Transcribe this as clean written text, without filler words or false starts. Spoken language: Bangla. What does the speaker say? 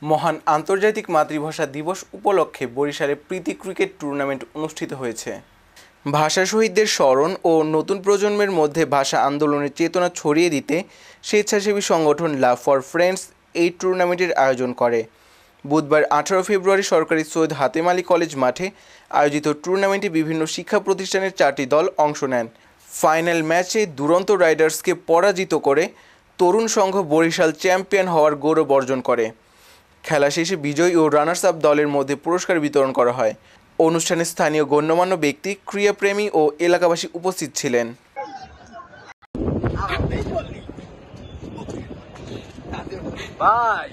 মহান আন্তর্জাতিক মাতৃভাষা দিবস উপলক্ষে বরিশালে প্রীতি ক্রিকেট টুর্নামেন্ট অনুষ্ঠিত হয়েছে। ভাষা শহীদদের স্মরণ ও নতুন প্রজন্মের মধ্যে ভাষা আন্দোলনের চেতনা ছড়িয়ে দিতে স্বেচ্ছাসেবী সংগঠন লাভ ফর ফ্রেন্ডস এই টুর্নামেন্টের আয়োজন করে। বুধবার 18 ফেব্রুয়ারি সরকারি সৈয়দ হাতেম আলী কলেজ মাঠে আয়োজিত টুর্নামেন্টে বিভিন্ন শিক্ষা প্রতিষ্ঠানের 4টি দল অংশ নেন। ফাইনাল ম্যাচে দুরন্ত রাইডার্সকে পরাজিত করে তরুণ সংঘ বরিশাল চ্যাম্পিয়ন হওয়ার গৌরব অর্জন করে। খেলা শেষে বিজয়ী ও রানার্স আপ দলের মধ্যে পুরস্কার বিতরণ করা হয়। অনুষ্ঠানে স্থানীয় গণ্যমান্য ব্যক্তি, ক্রীড়াপ্রেমী ও এলাকাবাসী উপস্থিত ছিলেন। ভাই